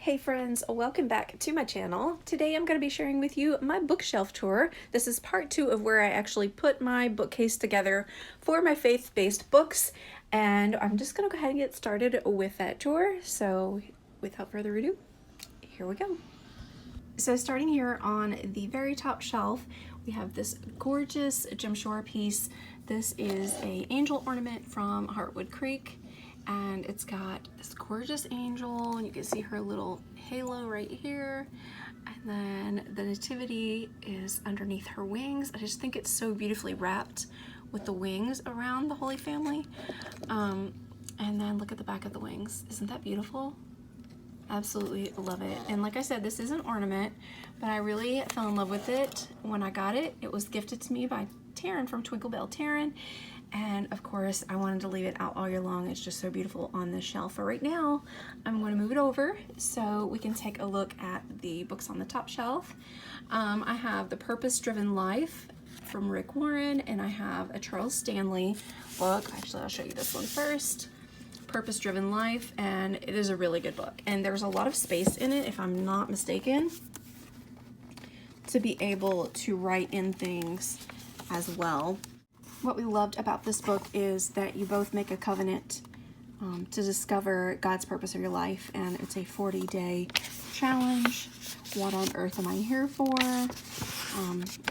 Hey friends, welcome back to my channel. Today I'm going to be sharing with you my bookshelf tour. This is part 2 of where I actually put my bookcase together for my faith-based books, and I'm just going to go ahead and get started with that tour. So without further ado, here we go. So starting here on the very top shelf, we have this gorgeous Jim Shore piece. This is an angel ornament from Heartwood Creek, and it's got this gorgeous angel, and you can see her little halo right here, and then the nativity is underneath her wings. I just think it's so beautifully wrapped with the wings around the Holy Family. And then look at the back of the wings. Isn't that beautiful? Absolutely love it. And like I said, this is an ornament, but I really fell in love with it when I got it. It was gifted to me by Taryn from Twinkle Bell Taryn, and of course I wanted to leave it out all year long. It's just so beautiful on this shelf. For right now, I'm going to move it over so we can take a look at the books on the top shelf. I have The Purpose-Driven Life from Rick Warren, and I have a Charles Stanley book. Actually, I'll show you this one first. Purpose-Driven Life, and it is a really good book, and there's a lot of space in it, if I'm not mistaken, to be able to write in things as well. What we loved about this book is that you both make a covenant to discover God's purpose of your life, and it's a 40-day challenge. What on earth am I here for?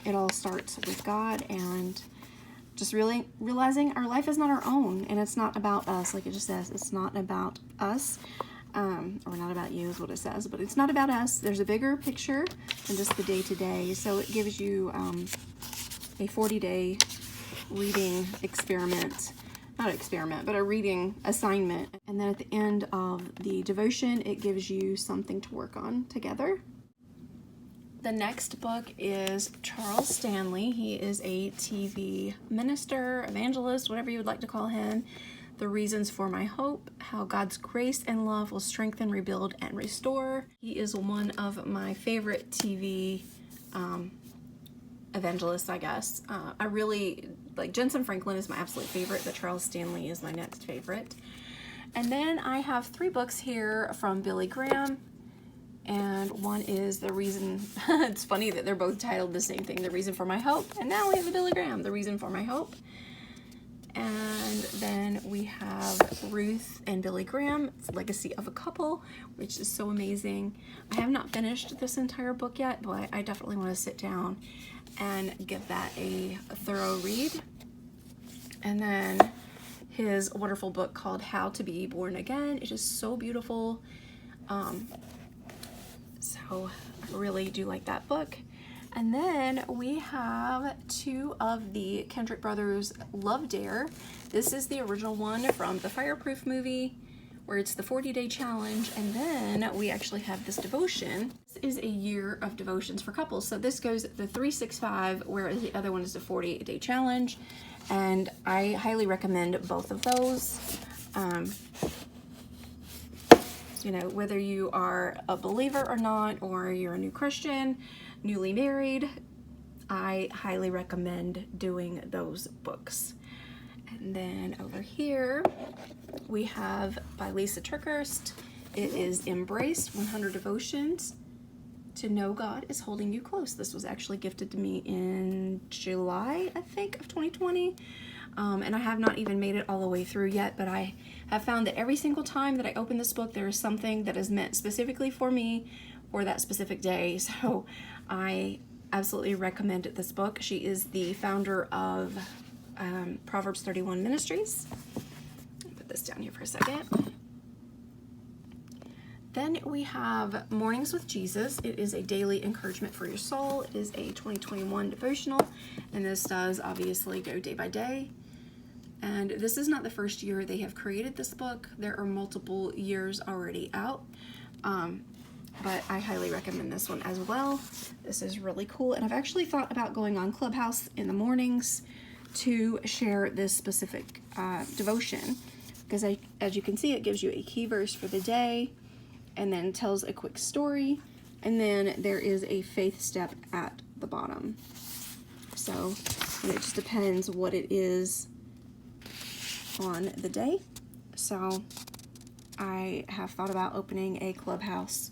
It all starts with God, and just really realizing our life is not our own, and it's not about us. Like it just says, it's not about us, or not about you is what it says, but it's not about us. There's a bigger picture than just the day-to-day. So it gives you a 40-day reading experiment, not experiment, but a reading assignment. And then at the end of the devotion, it gives you something to work on together. The next book is Charles Stanley. He is a TV minister, evangelist, whatever you would like to call him. The Reasons for My Hope, How God's Grace and Love Will Strengthen, Rebuild, and Restore. He is one of my favorite TV evangelists, I guess. I really, like, Jensen Franklin is my absolute favorite, but Charles Stanley is my next favorite. And then I have 3 books here from Billy Graham. And one is The Reason, it's funny that they're both titled the same thing, The Reason for My Hope. And now we have the Billy Graham, The Reason for My Hope. And then we have Ruth and Billy Graham, Legacy of a Couple, which is so amazing. I have not finished this entire book yet, but I definitely want to sit down and give that a thorough read. And then his wonderful book called How to Be Born Again. It is so beautiful. So I really do like that book. And then we have 2 of the Kendrick Brothers Love Dare. This is the original one from the Fireproof movie, where it's the 40-day challenge. And then we actually have this devotion. This is a year of devotions for couples. So this goes the 365, whereas the other one is the 48-day challenge. And I highly recommend both of those. You know, whether you are a believer or not, or you're a new Christian, newly married, I highly recommend doing those books. And then over here, we have by Lisa Turkhurst. It is Embraced 100 Devotions to Know God is Holding You Close. This was actually gifted to me in July, I think, of 2020. And I have not even made it all the way through yet, but I have found that every single time that I open this book, there is something that is meant specifically for me for that specific day. So I absolutely recommend this book. She is the founder of Proverbs 31 Ministries. I'll put this down here for a second. Then we have Mornings with Jesus. It is a daily encouragement for your soul. It is a 2021 devotional, and this does obviously go day by day. And this is not the first year they have created this book. There are multiple years already out, but I highly recommend this one as well. This is really cool, and I've actually thought about going on Clubhouse in the mornings to share this specific devotion, because as you can see, it gives you a key verse for the day, and then tells a quick story, and then there is a faith step at the bottom. So it just depends what it is on the day. So I have thought about opening a Clubhouse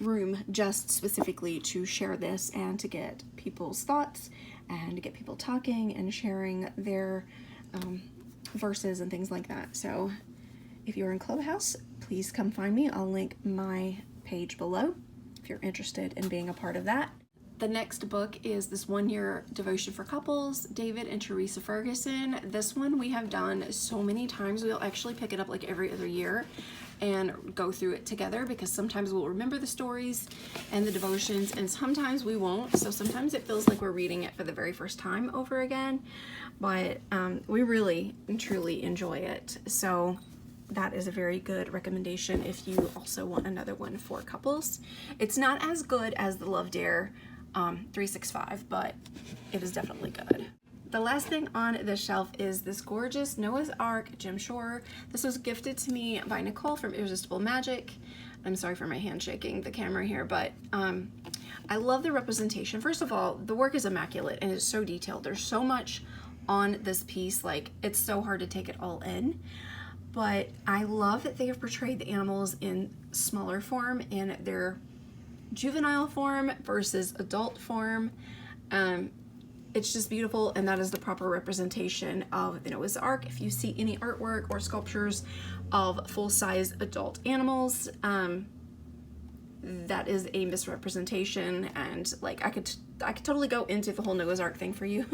room just specifically to share this and to get people's thoughts and to get people talking and sharing their verses and things like that. So if you're in Clubhouse, please come find me. I'll link my page below if you're interested in being a part of that. The next book is this 1 year devotion for couples, David and Teresa Ferguson. This one we have done so many times. We'll actually pick it up like every other year and go through it together, because sometimes we'll remember the stories and the devotions and sometimes we won't. So sometimes it feels like we're reading it for the very first time over again, but we really and truly enjoy it. So that is a very good recommendation if you also want another one for couples. It's not as good as the Love Dare 365, but it is definitely good. The last thing on this shelf is this gorgeous Noah's Ark Gem Shore. This was gifted to me by Nicole from Irresistible Magic. I'm sorry for my hand shaking the camera here, but I love the representation. First of all, the work is immaculate and it's so detailed. There's so much on this piece, like it's so hard to take it all in. But I love that they have portrayed the animals in smaller form, in their juvenile form versus adult form. It's just beautiful, and that is the proper representation of the Noah's Ark. If you see any artwork or sculptures of full-size adult animals, that is a misrepresentation, and like I could totally go into the whole Noah's Ark thing for you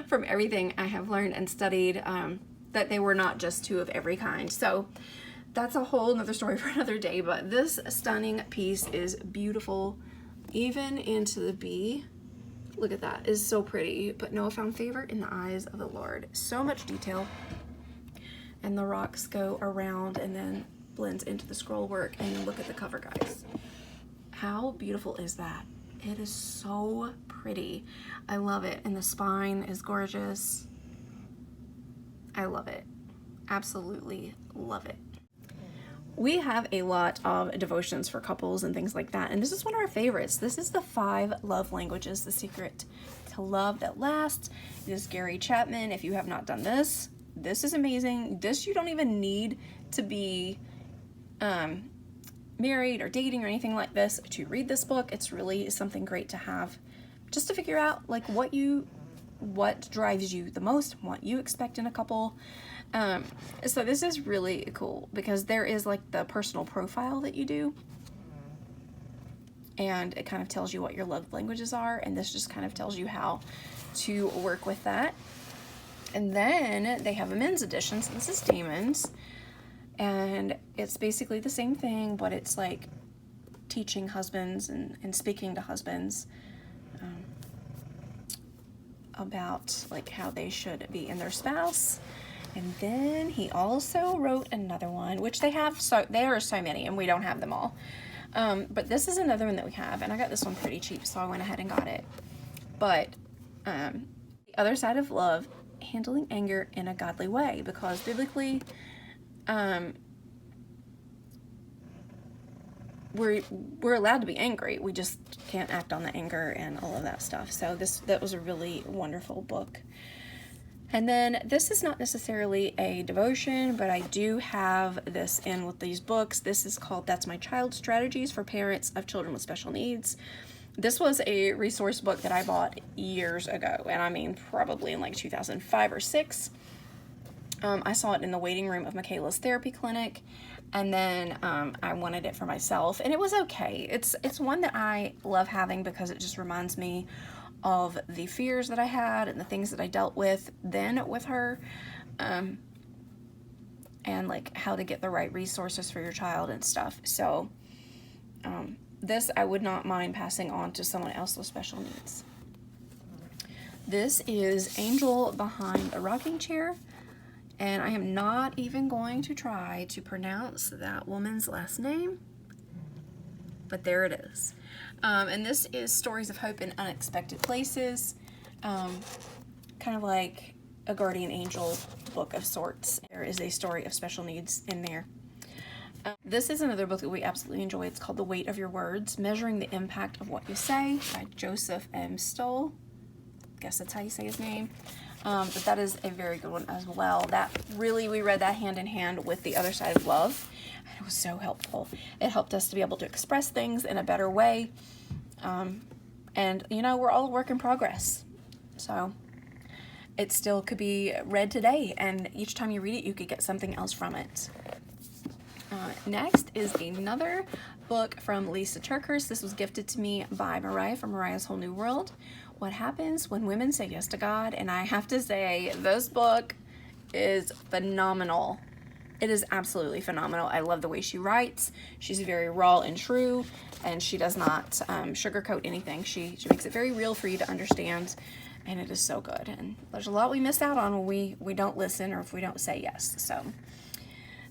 from everything I have learned and studied, that they were not just two of every kind. So that's a whole nother story for another day, but this stunning piece is beautiful, even into the bee. Look at that, is so pretty. But Noah found favor in the eyes of the Lord. So much detail. And the rocks go around and then blends into the scroll work. And then look at the cover, guys. How beautiful is that? It is so pretty. I love it. And the spine is gorgeous. I love it. Absolutely love it. We have a lot of devotions for couples and things like that, and this is one of our favorites. This is the 5 Love Languages, The Secret to Love That Lasts. It is Gary Chapman. If you have not done this, this is amazing. This, you don't even need to be married or dating or anything like this to read this book. It's really something great to have just to figure out like what drives you the most, what you expect in a couple. So this is really cool because there is like the personal profile that you do, and it kind of tells you what your love languages are, and this just kind of tells you how to work with that. And then they have a men's edition, so this is Damon's, and it's basically the same thing, but it's like teaching husbands and speaking to husbands about like how they should be in their spouse. And then he also wrote another one, which there are so many and we don't have them all. But this is another one that we have, and I got this one pretty cheap, so I went ahead and got it. But The Other Side of Love, Handling Anger in a Godly Way, because biblically, we're allowed to be angry. We just can't act on the anger and all of that stuff. So that was a really wonderful book. And then this is not necessarily a devotion, but I do have this in with these books. This is called That's My Child, Strategies for Parents of Children with Special Needs. This was a resource book that I bought years ago, and I mean probably in like 2005 or 6. I saw it in the waiting room of Michaela's therapy clinic, and then I wanted it for myself, and it was okay. It's one that I love having because it just reminds me of the fears that I had and the things that I dealt with then with her, and like how to get the right resources for your child and stuff. So this I would not mind passing on to someone else with special needs. This is Angel Behind a Rocking Chair, and I am not even going to try to pronounce that woman's last name, but there it is. And this is Stories of Hope in Unexpected Places, kind of like a guardian angel book of sorts. There is a story of special needs in there. This is another book that we absolutely enjoy. It's called The Weight of Your Words, Measuring the Impact of What You Say by Joseph M. Stoll. I guess that's how you say his name. But that is a very good one as well. That really, we read that hand in hand with The Other Side of Love. And it was so helpful. It helped us to be able to express things in a better way. And, you know, we're all a work in progress. So it still could be read today. And each time you read it, you could get something else from it. Next is another book from Lisa Turkhurst. This was gifted to me by Mariah from Mariah's Whole New World. What Happens When Women Say Yes to God. And I have to say, this book is phenomenal. It is absolutely phenomenal. I love the way she writes. She's very raw and true, and she does not sugarcoat anything. She makes it very real for you to understand, and it is so good. And there's a lot we miss out on when we don't listen or if we don't say yes. So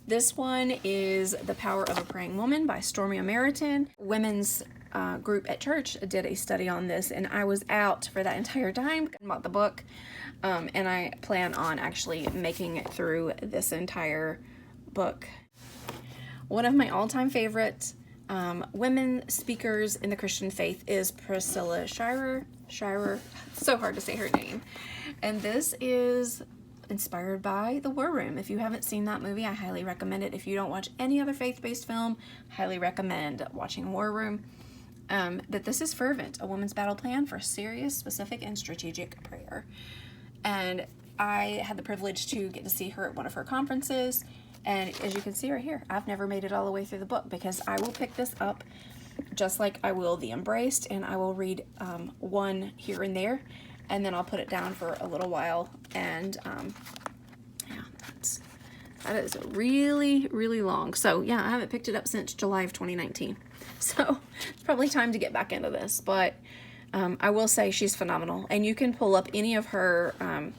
this one is The Power of a Praying Woman by Stormy American. Women's group at church did a study on this, and I was out for that entire time. I bought the book, and I plan on actually making it through this entire book. One of my all-time favorite women speakers in the Christian faith is Priscilla Shirer. So hard to say her name. And this is inspired by The War Room. If you haven't seen that movie, I highly recommend it. If you don't watch any other faith-based film, highly recommend watching War Room. That this is fervent, a woman's battle plan for serious, specific, and strategic prayer. And I had the privilege to get to see her at one of her conferences. And as you can see right here, I've never made it all the way through the book because I will pick this up just like I will The Embraced, and I will read one here and there, and then I'll put it down for a little while. And yeah, that is really, really long. So yeah, I haven't picked it up since July of 2019. So it's probably time to get back into this. But I will say she's phenomenal. And you can pull up any of her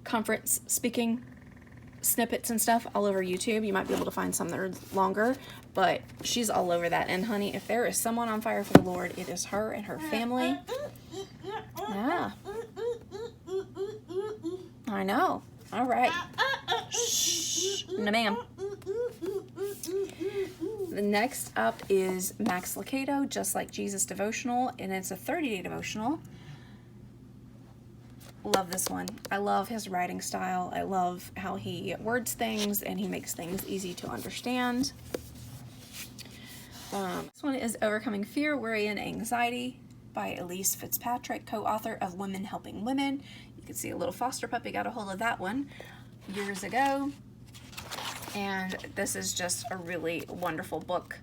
conference speaking snippets and stuff all over YouTube. You might be able to find some that are longer, but she's all over that. And honey, if there is someone on fire for the Lord, it is her and her family. Yeah. I know. All right. Shh. No, ma'am. The next up is Max Lucado, Just Like Jesus devotional, and it's a 30-day devotional. Love this one. I love his writing style. I love how he words things and he makes things easy to understand. This one is Overcoming Fear, Worry, and Anxiety by Elise Fitzpatrick, co-author of Women Helping Women. You can see a little foster puppy got a hold of that one years ago. And this is just a really wonderful book.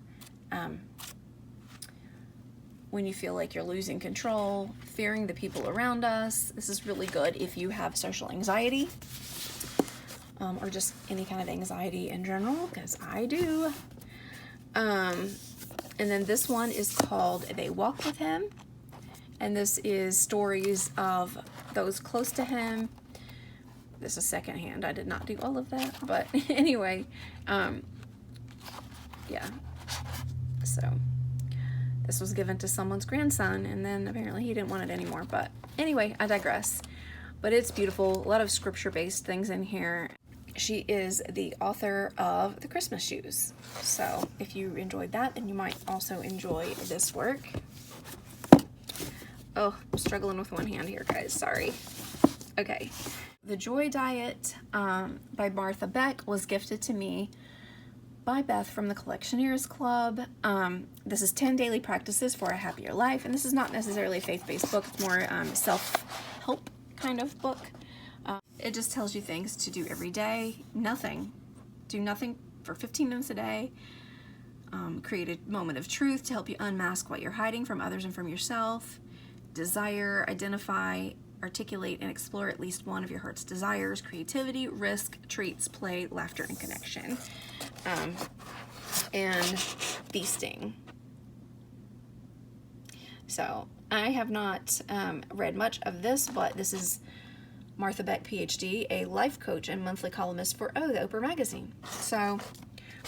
When you feel like you're losing control, fearing the people around us. This is really good if you have social anxiety, or just any kind of anxiety in general, because I do. And then this one is called They Walk With Him, and this is stories of those close to him. This is secondhand. I did not do all of that, but anyway, yeah, so this was given to someone's grandson, and then apparently he didn't want it anymore. But anyway, I digress. But it's beautiful. A lot of scripture-based things in here. She is the author of The Christmas Shoes. So if you enjoyed that, then you might also enjoy this work. Oh, I'm struggling with one hand here, guys. Sorry. Okay. The Joy Diet by Martha Beck was gifted to me by Beth from the Collectioneers Club. This is 10 daily practices for a happier life, and this is not necessarily a faith-based book. It's more self-help kind of book. It just tells you things to do every day. Nothing. Do nothing for 15 minutes a day. Create a moment of truth to help you unmask what you're hiding from others and from yourself. Desire, identify, articulate, and explore at least one of your heart's desires. Creativity, risk, treats, play, laughter, and connection. And feasting. So I have not read much of this, but this is Martha Beck, PhD, a life coach and monthly columnist for the Oprah magazine. So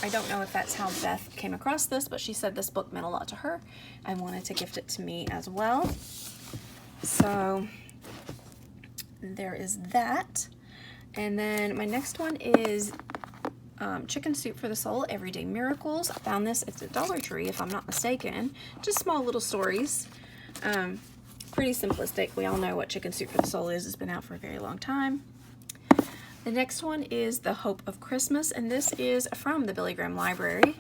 I don't know if that's how Beth came across this, but she said this book meant a lot to her. I wanted to gift it to me as well. So there is that. And then my next one is Chicken Soup for the Soul, Everyday Miracles. I found this at the Dollar Tree, if I'm not mistaken. Just small little stories. pretty simplistic. We all know what Chicken Soup for the Soul is. It's been out for a very long time. The next one is The Hope of Christmas, and this is from the Billy Graham Library.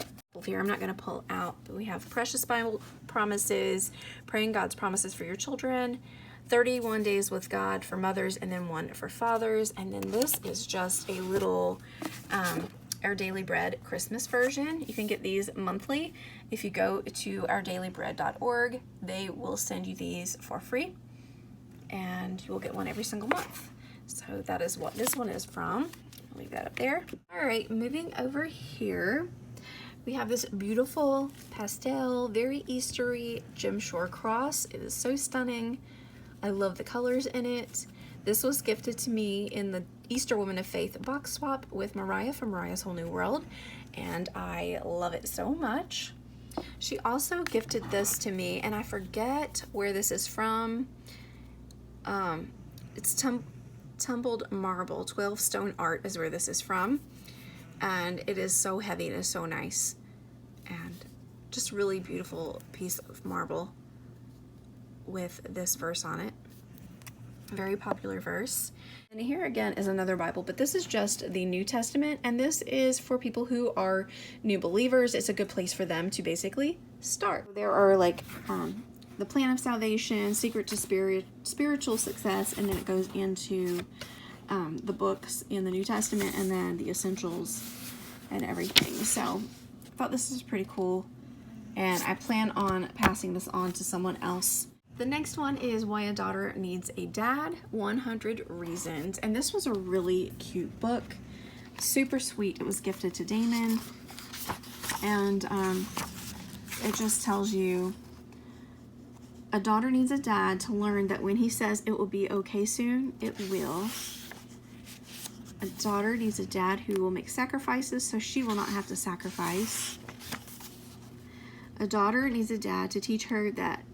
Here I'm not going to pull out, but we have Precious Bible Promises, Praying God's Promises for Your Children, 31 Days with God for mothers, and then one for fathers. And then this is just a little Our Daily Bread Christmas version. You can get these monthly. If you go to ourdailybread.org, they will send you these for free, and you will get one every single month. So that is what this one is from. I'll leave that up there. All right, moving over here, we have this beautiful pastel, very Eastery Jim Shore cross. It is so stunning. I love the colors in it. This was gifted to me in the Easter Woman of Faith box swap with Mariah from Mariah's Whole New World, and I love it so much. She also gifted this to me, and I forget where this is from. It's Tumbled Marble, 12 Stone Art is where this is from, and it is so heavy and is so nice, and just really beautiful piece of marble with this verse on it. Very popular verse. And here again is another Bible, but this is just the New Testament, and this is for people who are new believers. It's a good place for them to basically start. There are like the plan of salvation, secret to spiritual success, and then it goes into the books in the New Testament, and then the essentials and everything. So I thought this was pretty cool, and I plan on passing this on to someone else. The next one is Why a Daughter Needs a Dad, 100 Reasons. And this was a really cute book. Super sweet. It was gifted to Damon. And it just tells you a daughter needs a dad to learn that when he says it will be okay soon, it will. A daughter needs a dad who will make sacrifices so she will not have to sacrifice. A daughter needs a dad to teach her that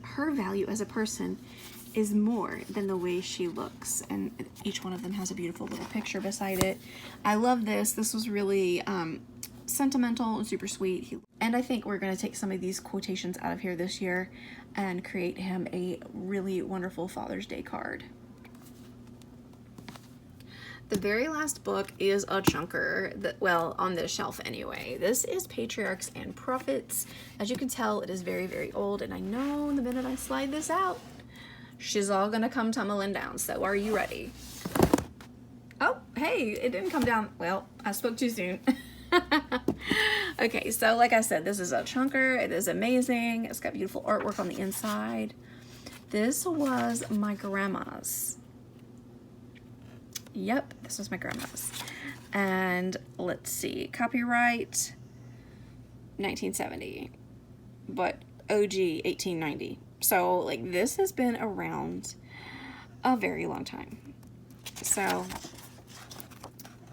her value as a person is more than the way she looks, and each one of them has a beautiful little picture beside it. I love this. This was really sentimental and super sweet, and I think we're going to take some of these quotations out of here this year and create him a really wonderful Father's Day card. The very last book is a chunker, well, on this shelf anyway. This is Patriarchs and Prophets. As you can tell, it is very, very old, and I know the minute I slide this out, she's all gonna come tumbling down, so are you ready? Oh, hey, it didn't come down. Well, I spoke too soon. Okay, so like I said, this is a chunker. It is amazing. It's got beautiful artwork on the inside. This was my grandma's. Yep, this was my grandma's. And let's see, copyright 1970, but OG 1890. So like this has been around a very long time. So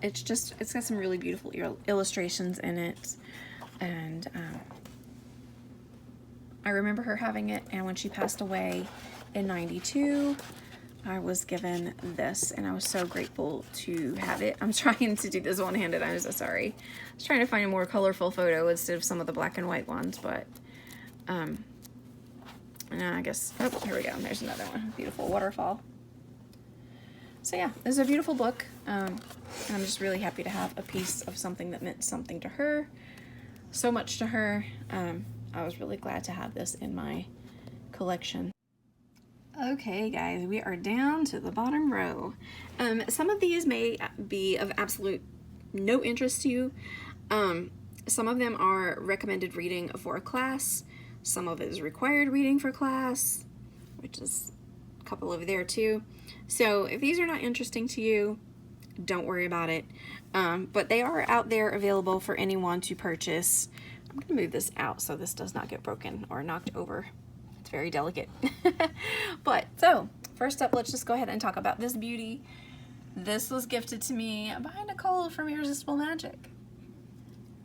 it's got some really beautiful illustrations in it. And I remember her having it, and when she passed away in 92, I was given this, and I was so grateful to have it. I'm trying to do this one-handed. I'm so sorry. I was trying to find a more colorful photo instead of some of the black and white ones, but and I guess, oh, here we go. There's another one. Beautiful waterfall. So yeah, this is a beautiful book, and I'm just really happy to have a piece of something that meant something to her, so much to her. I was really glad to have this in my collection. Okay guys, we are down to the bottom row. Some of these may be of absolute no interest to you. Some of them are recommended reading for a class. Some of it is required reading for class, which is a couple over there too. So if these are not interesting to you, don't worry about it. But they are out there available for anyone to purchase. I'm gonna move this out so this does not get broken or knocked over. It's very delicate. But so first up, let's just go ahead and talk about this beauty. This was gifted to me by Nicole from Irresistible Magic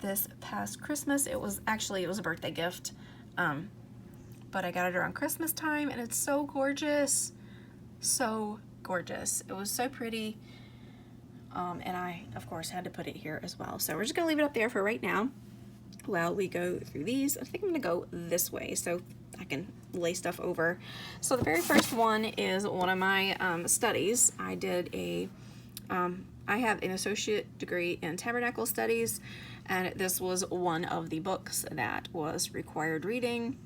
this past Christmas. It was a birthday gift, but I got it around Christmas time, and it's so gorgeous, so gorgeous. It was so pretty, and I of course had to put it here as well. So we're just gonna leave it up there for right now. while we go through these. I think I'm gonna go this way so I can lay stuff over. So the very first one is one of my studies. I did a, I have an associate degree in tabernacle studies, and this was one of the books that was required reading,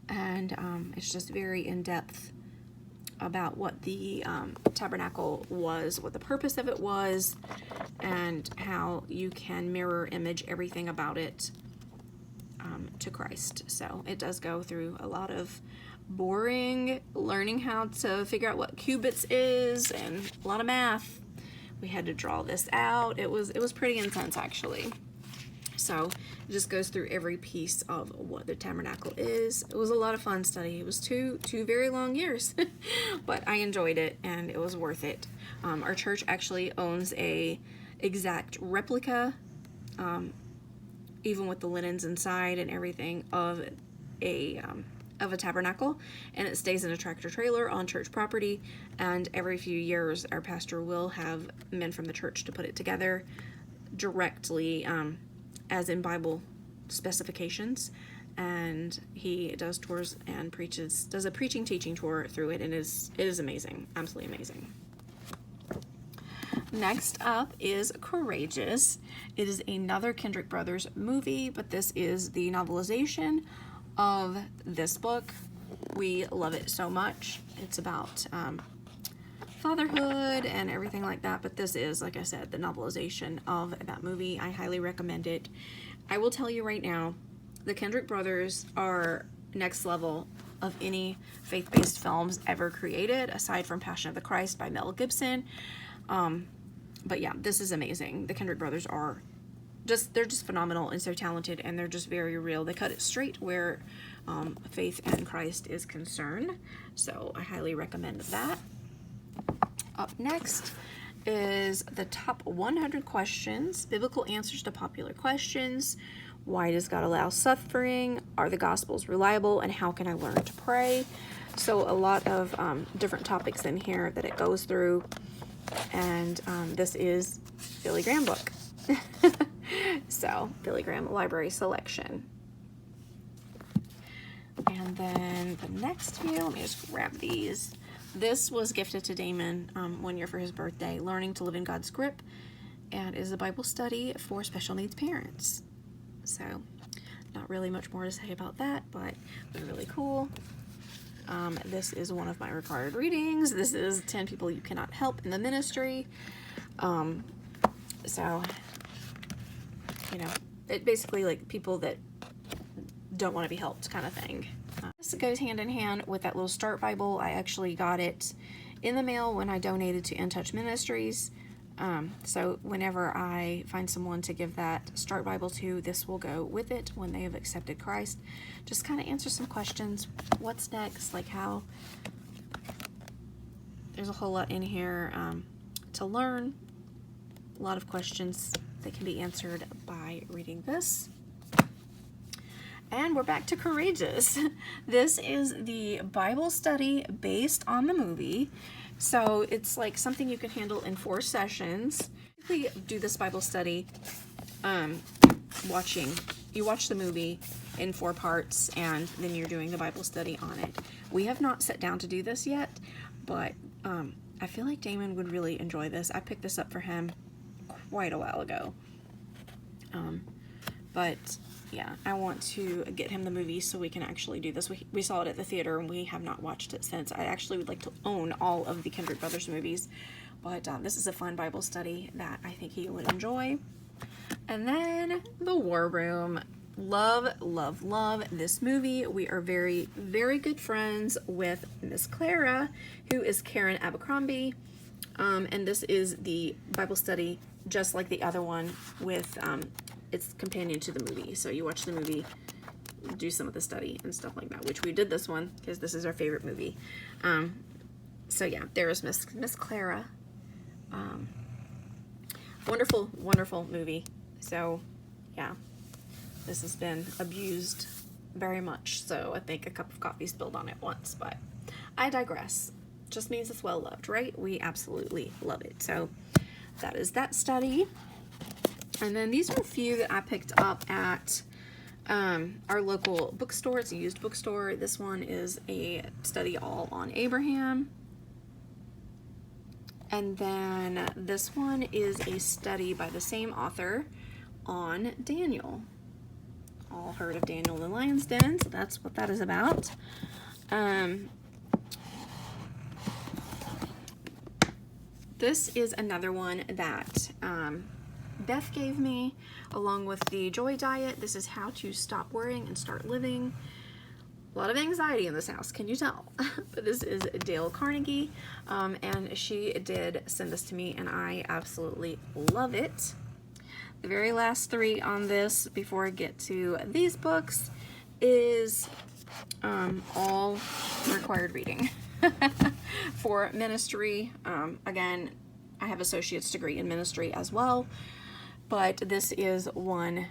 and it's just very in-depth about what the tabernacle was, what the purpose of it was, and how you can mirror image everything about it to Christ. So it does go through a lot of boring learning how to figure out what cubits is and a lot of math. We had to draw this out. It was pretty intense, actually. So it just goes through every piece of what the tabernacle is. It was a lot of fun study. It was two very long years, but I enjoyed it and it was worth it. Our church actually owns a exact replica, even with the linens inside and everything, of a tabernacle, and it stays in a tractor trailer on church property. And every few years, our pastor will have men from the church to put it together directly, as in Bible specifications. And he does tours and does a preaching teaching tour through it, and it is amazing, absolutely amazing. Next up is Courageous. It is another Kendrick Brothers movie, but this is the novelization of this book. We love it so much. It's about fatherhood and everything like that, but this is, like I said, the novelization of that movie. I highly recommend it. I will tell you right now, the Kendrick Brothers are next level of any faith-based films ever created, aside from Passion of the Christ by Mel Gibson. But yeah, this is amazing. The Kendrick Brothers are they're just phenomenal and so talented, and they're just very real. They cut it straight where faith in Christ is concerned. So I highly recommend that. Up next is the top 100 questions, biblical answers to popular questions. Why does God allow suffering? Are the Gospels reliable? And how can I learn to pray? So a lot of different topics in here that it goes through. And this is Billy Graham book. So Billy Graham library selection. And then the next few, let me just grab these. This was gifted to Damon 1 year for his birthday, Learning to Live in God's Grip, and is a Bible study for special needs parents. So not really much more to say about that, but they're really cool. This is one of my required readings. This is 10 People You Cannot Help in the Ministry. So, you know, it basically like people that don't want to be helped kind of thing. This goes hand in hand with that little Start Bible. I actually got it in the mail when I donated to In Touch Ministries. So whenever I find someone to give that Start Bible to, this will go with it when they have accepted Christ. Just kind of answer some questions. What's next? Like how? There's a whole lot in here to learn. A lot of questions that can be answered by reading this. And we're back to Courageous. This is the Bible study based on the movie. So it's like something you can handle in 4 sessions. We do this Bible study you watch the movie in 4 parts, and then you're doing the Bible study on it. We have not sat down to do this yet, but I feel like Damon would really enjoy this. I picked this up for him quite a while ago. But yeah, I want to get him the movie so we can actually do this. We saw it at the theater and we have not watched it since. I actually would like to own all of the Kendrick Brothers movies, but this is a fun Bible study that I think he would enjoy. And then The War Room. Love, love, love this movie. We are very, very good friends with Miss Clara, who is Karen Abercrombie. And this is the Bible study just like the other one with its companion to the movie. So you watch the movie, do some of the study and stuff like that, which we did this one because this is our favorite movie. So yeah, there is Miss Clara. Wonderful, wonderful movie. So yeah, this has been abused very much. So I think a cup of coffee spilled on it once, but I digress. Just means it's well loved, right? We absolutely love it. So that is that study. And then these are a few that I picked up at our local bookstore. It's a used bookstore. This one is a study all on Abraham. And then this one is a study by the same author on Daniel. All heard of Daniel in the Lion's Den, so that's what that is about. This is another one that Beth gave me, along with the Joy Diet. This is How to Stop Worrying and Start Living. A lot of anxiety in this house, can you tell? But this is Dale Carnegie, and she did send this to me, and I absolutely love it. The very last three on this, before I get to these books, is all required reading for ministry. Again, I have associate's degree in ministry as well, but this is one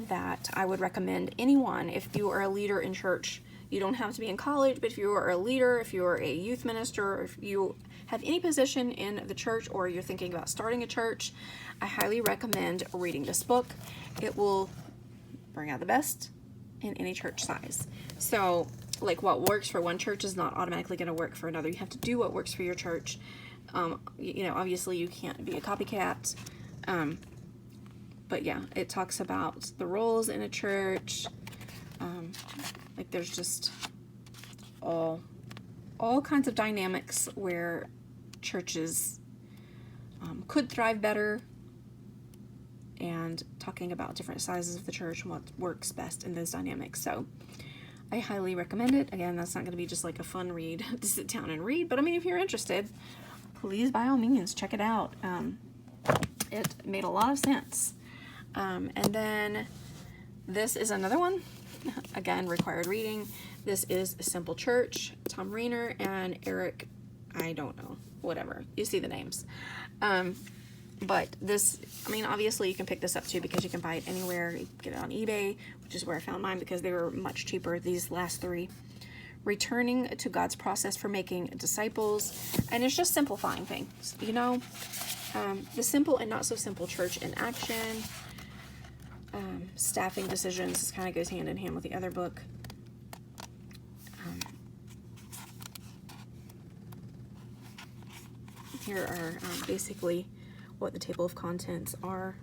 that I would recommend anyone. If you are a leader in church, you don't have to be in college, but if you are a leader, if you are a youth minister, or if you have any position in the church, or you're thinking about starting a church, I highly recommend reading this book. It will bring out the best in any church size. So, like, what works for one church is not automatically going to work for another. You have to do what works for your church. You know, obviously you can't be a copycat. But yeah, it talks about the roles in a church. Like, there's just all kinds of dynamics where churches could thrive better, and talking about different sizes of the church and what works best in those dynamics. So I highly recommend it. Again, that's not going to be just like a fun read to sit down and read, but I mean, if you're interested, please, by all means, check it out. It made a lot of sense. And then this is another one, again, required reading. This is Simple Church, Tom Rainer and Eric, I don't know, whatever. You see the names. But this, I mean, obviously you can pick this up too, because you can buy it anywhere. You can get it on eBay, which is where I found mine because they were much cheaper, these last three. Returning to God's process for making disciples. And it's just simplifying things, you know. The simple and not so simple church in action. Staffing decisions. This kind of goes hand in hand with the other book. Here are basically what the table of contents are.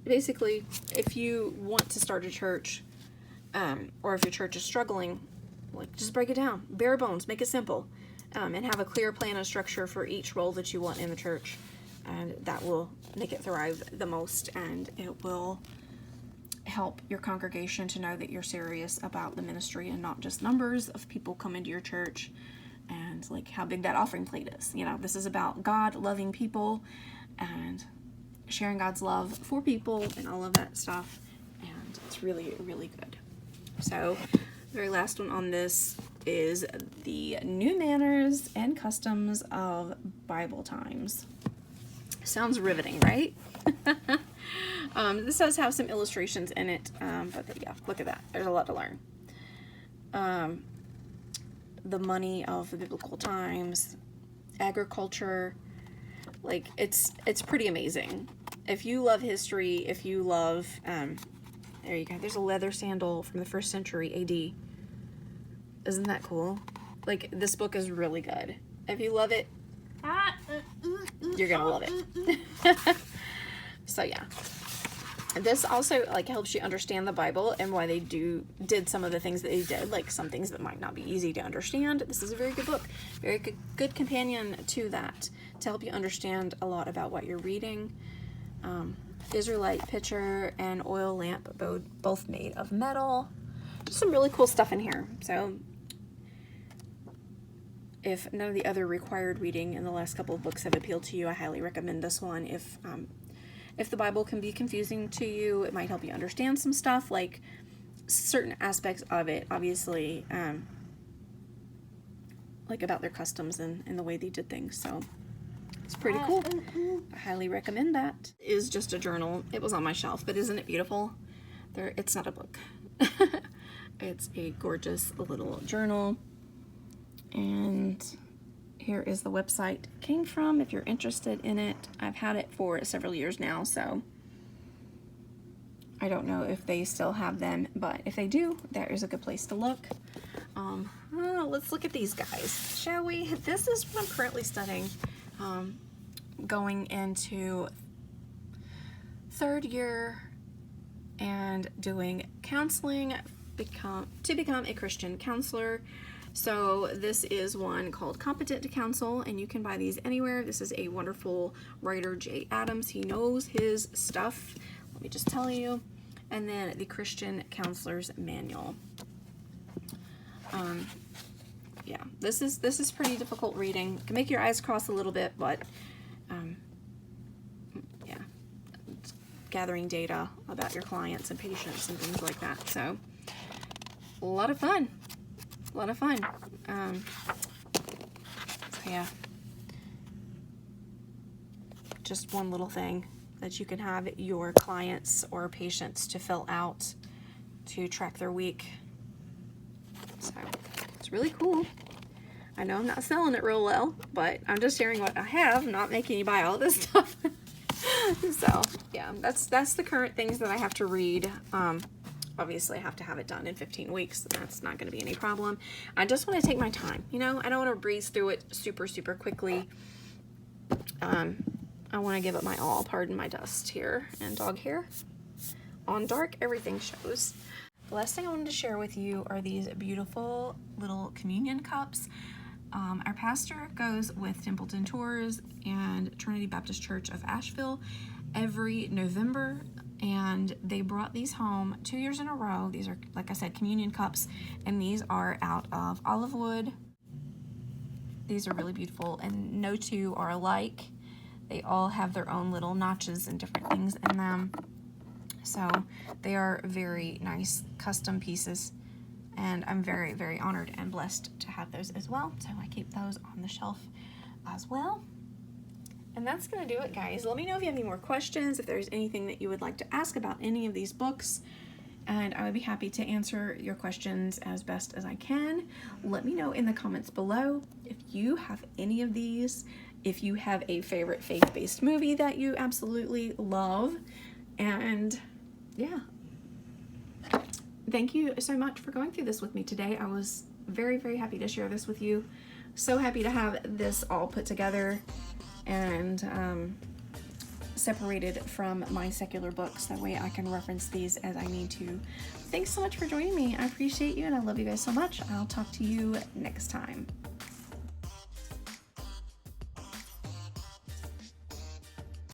Basically, if you want to start a church, or if your church is struggling, like, just break it down, bare bones, make it simple, and have a clear plan and structure for each role that you want in the church, and that will make it thrive the most, and it will help your congregation to know that you're serious about the ministry and not just numbers of people come into your church and like how big that offering plate is. You know, this is about God loving people and sharing God's love for people and all of that stuff, and it's really, really good. So the very last one on this is the New Manners and Customs of Bible Times. Sounds riveting, right? This does have some illustrations in it, but yeah, look at that. There's a lot to learn. The money of the biblical times, agriculture, like, it's pretty amazing. If you love history, if you love, there you go. There's a leather sandal from the 1st century AD. Isn't that cool? Like, this book is really good. If you love it, you're gonna love it. So yeah, this also like helps you understand the Bible and why they did some of the things that they did, like some things that might not be easy to understand. This is a very good book, very good companion to that, to help you understand a lot about what you're reading. Israelite pitcher and oil lamp, both made of metal. Just some really cool stuff in here. So if none of the other required reading in the last couple of books have appealed to you, I highly recommend this one. If the Bible can be confusing to you, it might help you understand some stuff, like certain aspects of it, obviously, like about their customs and the way they did things. So it's pretty cool. I highly recommend that. It is just a journal. It was on my shelf, but isn't it beautiful? It's not a book. It's a gorgeous little journal. And here is the website it came from if you're interested in it. I've had it for several years now, so I don't know if they still have them, but if they do, there is a good place to look. Let's look at these guys, shall we? This is what I'm currently studying, going into 3rd year and doing counseling to become a Christian counselor. So this is one called Competent to Counsel, and you can buy these anywhere. This is a wonderful writer, Jay Adams. He knows his stuff. Let me just tell you. And then the Christian Counselor's Manual. Yeah, this is pretty difficult reading. It can make your eyes cross a little bit, but yeah, it's gathering data about your clients and patients and things like that. So a lot of fun. A lot of fun. So yeah, just one little thing that you can have your clients or patients to fill out to track their week. So it's really cool. I know I'm not selling it real well, but I'm just sharing what I have, not making you buy all this stuff. So yeah, that's the current things that I have to read. Obviously I have to have it done in 15 weeks. That's not going to be any problem. I just want to take my time, you know. I don't want to breeze through it super quickly. I want to give it my all. Pardon my dust here and dog hair. On dark, everything shows. The last thing I wanted to share with you are these beautiful little communion cups. Our pastor goes with Templeton Tours and Trinity Baptist Church of Asheville every November, and they brought these home 2 years in a row. These are, like I said, communion cups, and these are out of olive wood. These are really beautiful, and no two are alike. They all have their own little notches and different things in them. So they are very nice custom pieces, and I'm very honored and blessed to have those as well. So I keep those on the shelf as well. And that's gonna do it, guys. Let me know if you have any more questions, if there's anything that you would like to ask about any of these books, and I would be happy to answer your questions as best as I can. Let me know in the comments below if you have any of these, if you have a favorite faith-based movie that you absolutely love. And yeah, thank you so much for going through this with me today. I was very happy to share this with you. So happy to have this all put together and separated from my secular books. That way I can reference these as I need to. Thanks so much for joining me. I appreciate you, and I love you guys so much. I'll talk to you next time.